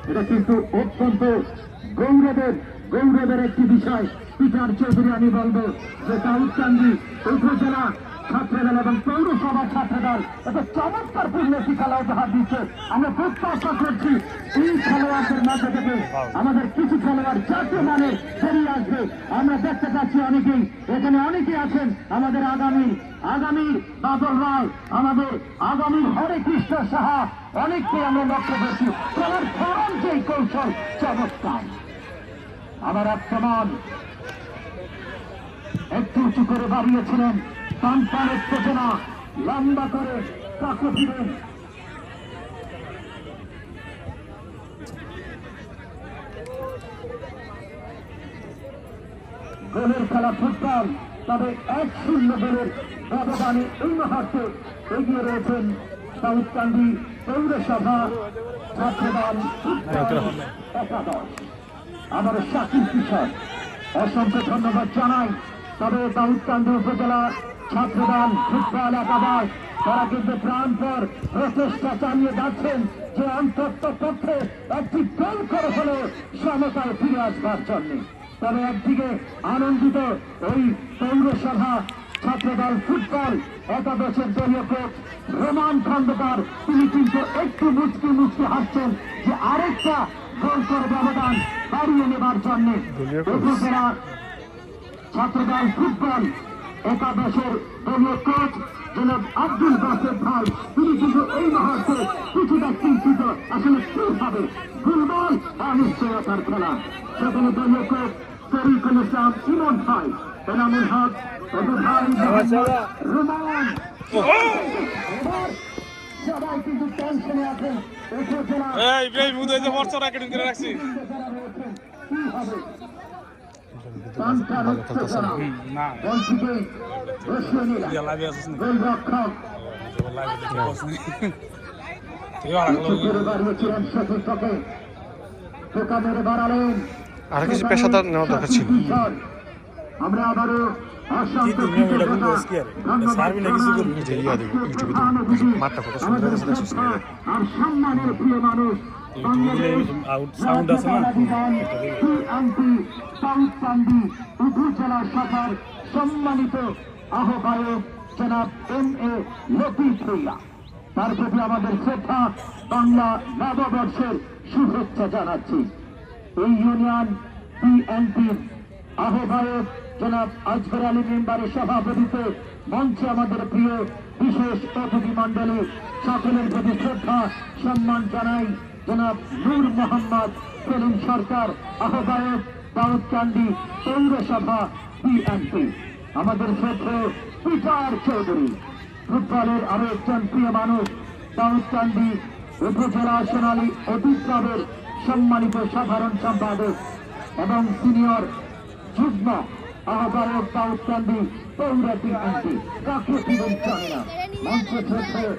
এটা কিন্তু অত্যন্ত গৌরবের একটি বিষয়। পিটার চৌধুরী আমি বলবো যে দাউদকান্দি উপজেলা ছাত্রদল এবং পৌরসভা ছাত্রদল একটা চমৎকারপূর্ণ একটি খেলা উপহার দিচ্ছে। আমরা প্রত্যাশা করছি এই খেলোয়াড়দের মধ্যে থেকে আমাদের কিছু খেলোয়াড় জাতীয় মানের বেরিয়ে আসবে। আমরা দেখতে পাচ্ছি অনেকেই এখানে অনেকেই আছেন আমাদের আগামীর বাদল রায়, আমাদের আগামীর হরে কৃষ্ণ সাহা, অনেককে আমরা লক্ষ্য করছি। খেলার ধরন যেই কৌশল চমৎকার। আমার আক্রমণ একটু উঁচু করে বাড়িয়েছিলেন, টানটান উত্তেজনা লম্বা করে কাকে দিলেন। গোলের খেলা ফুটবল, তবে 1-0 গোলের ব্যবধানে এই মুহূর্তে এগিয়ে রয়েছেন দাউদকান্দি পৌরসভা ছাত্রদল একাদশ। আমার শাকিল কিশোর অসংখ্য ধন্যবাদ জানাই। তবে দাউদকান্দি উপজেলা ছাত্রদল ফুটবল একাদশ তারা কিন্তু প্রাণপর প্রচেষ্টা চালিয়ে যাচ্ছেন যে অন্তত পক্ষে একটি গোল করে হলেও সমতায় ফিরে আসবার জন্য। তবে একদিকে আনন্দিত ওই পৌরসভা ছাত্রদল ফুটবল একাদশের দলীয় কোচ রোমান খন্দকার, তিনি কিন্তু একটু মুচকি হাসছেন যে আরেকটা গোল করে ব্যবধান বাড়িয়ে নেবার জন্য। উপজেলা ছাত্রদল ফুটবল একাদশের দলীয় কোচ জনাব আব্দুল বাসেদ ভাই, তিনি কিন্তু এই মুহূর্তে কিছুটা চিন্তিত আসলে কি হবে। ফুটবল অনিশ্চয়তার খেলা, সেখানে দলীয় কোচ তরিকুল ইসলাম ইমন ভাই, এনামুল হক রোমান, সবাই কিন্তু টেনশনে আছেন। উপজেলা কি হবে আর কিছু পেশাদার নেওয়া দরকার ছিল। আমরা আবারও আর সম্মানের প্রিয় মানুষ দাউদকান্দি উপজেলা শাখার সম্মানিত আহ্বায়ক জনাব M.A. লতিফ ভূঁইয়া, তার প্রতি আমাদের শ্রদ্ধা, বাংলা নববর্ষের শুভেচ্ছা জানাচ্ছি। এই ইউনিয়ন PNPর আহ্বায়ক জনাব আজগর আলী মেম্বারের সভাপতিত্বে মঞ্চে আমাদের প্রিয় বিশেষ অতিথি মন্ডলী সকলের প্রতি শ্রদ্ধা সম্মান জানাই। জনাব নূর মোহাম্মদ সেলিম সরকার, আহ্বায়ক দাউদকান্দি পৌরসভা PNP। আমাদের শ্রদ্ধেয় পিটার চৌধুরী, ফুটবলের আরো একজন প্রিয় মানুষ, দাউদকান্দি উপজেলা সোনালী অধিক্রমের সম্মানিত সাধারণ সম্পাদক এবং সিনিয়র যুগ্ম আহ্বায়ক দাউদকান্দি পৌর PNP। কাকে দিবেন জানে না, মঞ্চে শ্রদ্ধেয়